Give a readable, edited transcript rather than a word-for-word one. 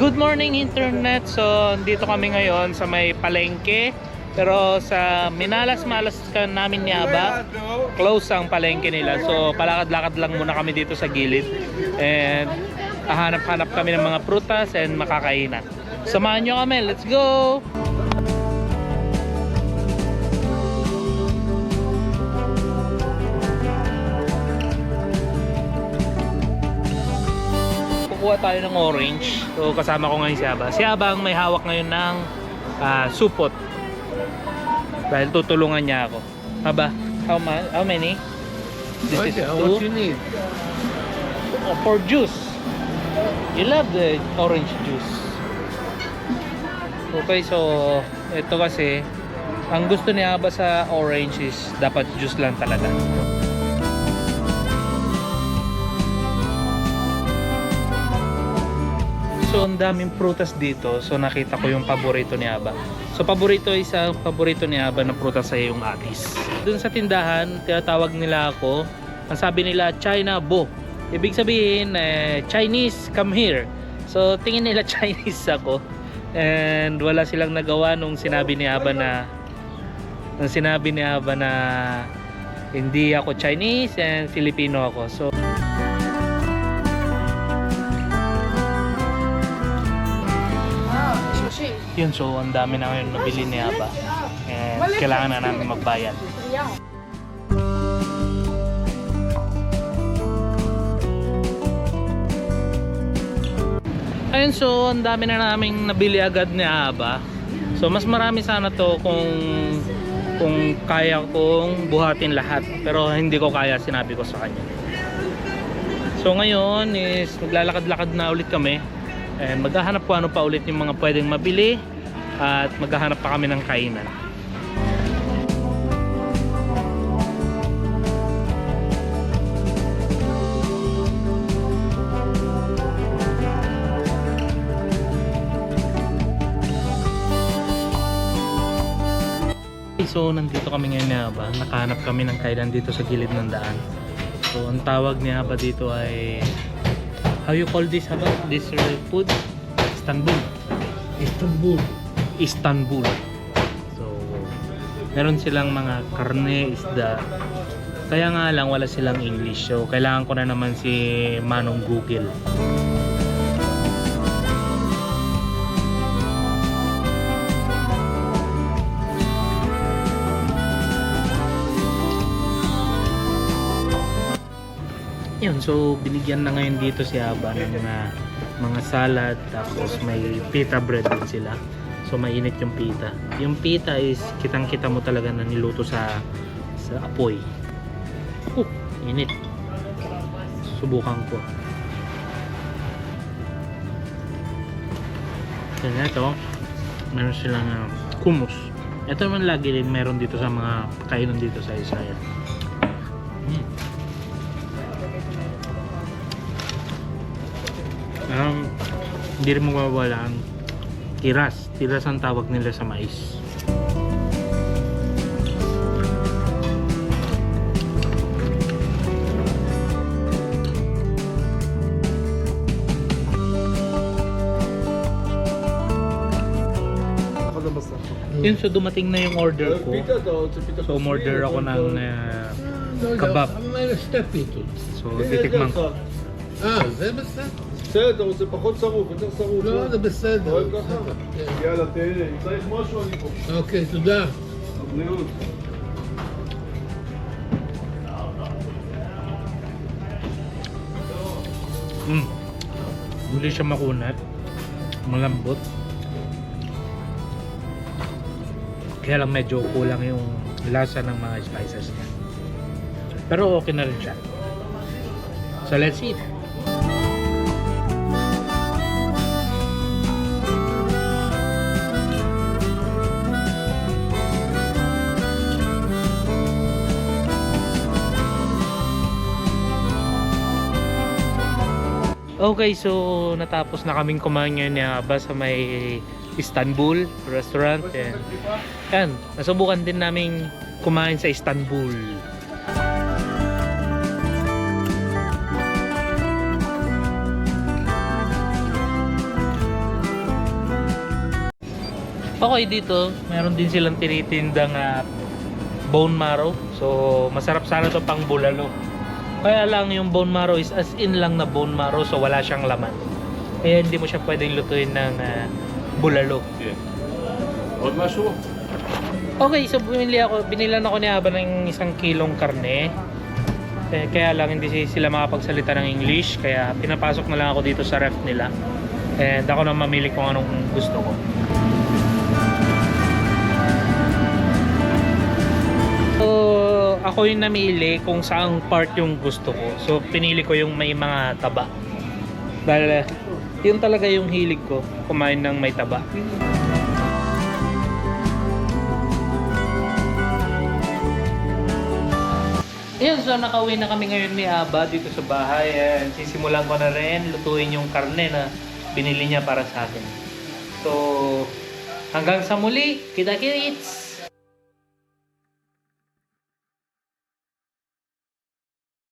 Good morning internet. So dito kami ngayon sa may palengke. Pero sa minalas-malas ka namin ni Aba, close ang palengke nila. So palakad-lakad lang muna kami dito sa gilid. And hahanap-hanap kami ng mga prutas and makakainan. Samahan nyo kami, let's go! Kukuha tayo ng orange. So kasama ko ngayon si Aba. Si Aba ang may hawak ngayon ng supot. Dahil tutulungan niya ako. Aba, how many? This is What two. you need? For juice. You love the orange juice. Okay, so ito kasi ang gusto ni Aba sa orange is dapat juice lang talaga. So ang daming prutas dito. So nakita ko yung paborito ni Aba. So paborito ni Aba na prutas ay yung atis. Doon sa tindahan, tinatawag nila ako. Ang sabi nila China Bo. Ibig sabihin Chinese come here. So tingin nila Chinese ako. And wala silang nagawa nung sinabi ni Aba na hindi ako Chinese and Filipino ako. So yun, so ang dami na ngayon nabili ni Aba and kailangan na namin magbayad. Ayun, so ang dami na naming nabili agad ni Aba. So mas marami sana to kung kaya kong buhatin lahat, pero hindi ko kaya, sinabi ko sa kanya. So ngayon is maglalakad-lakad na ulit kami. And maghahanap ko ano pa ulit yung mga pwedeng mabili at maghahanap pa kami ng kainan. So nandito kami ngayon ni Aba. Nakahanap kami ng kainan dito sa gilid ng daan. So ang tawag ni Aba dito ay, how you call this, Aba? This food? Istanbul. So meron silang mga karne, isda. Kaya nga lang wala silang English. So kailangan ko na naman si Manong Google. Yun, so binigyan na ngayon dito si Aba ng mga salad, tapos may pita bread din sila. So mainit yung pita. Yung pita is kitang-kita mo talaga na niluto sa apoy. Init. Subukan ko. Yan, ito meron silang hummus. Ito naman lagi din meron dito sa mga kainan dito sa Israel. Hindi rin mawawala ang tiras ang tawag nila sa mais. Yun, so dumating na yung order ko. So umorder ako ng kebab. So titikman ko. זה בסדר. בסדר, זה פחות שרוף, יותר שרוף. לא, זה בסדר. אוהב ככה? יאללה, תהנה, אם צריך משהו אני פה. אוקיי, תודה. הבריאות. Hindi siya makunat, malambot. Kaya lang medyo kulang yung lasa ng mga spices niya. Pero okay na rin siya. So let's eat. Okay, so natapos na kaming kumain ngayon ni Aba sa may Istanbul restaurant. And nasubukan din namin kumain sa Istanbul. Okay, dito, meron din silang tinitindang bone marrow. So, masarap sana to pang bulalo. Kaya lang yung bone marrow is as in lang na bone marrow, so wala siyang laman. Kaya hindi mo siya pwedeng lutuin ng bulalo. כן. עוד משהו? Okay, so binilan ako ni Aba ng 1 kilong karne. Kaya lang hindi sila makapagsalita ng English, kaya pinapasok na lang ako dito sa ref nila. And ako na mamili kung anong gusto ko. So, ako yung namili kung saang part yung gusto ko. So, pinili ko yung may mga taba. Dahil yun talaga yung hilig ko, kumain ng may taba. Ayan, so nakauwi na kami ngayon ni Aba dito sa bahay. And sisimulan ko na rin lutuin yung karne na binili niya para sa akin. So, hanggang sa muli, kita-kits!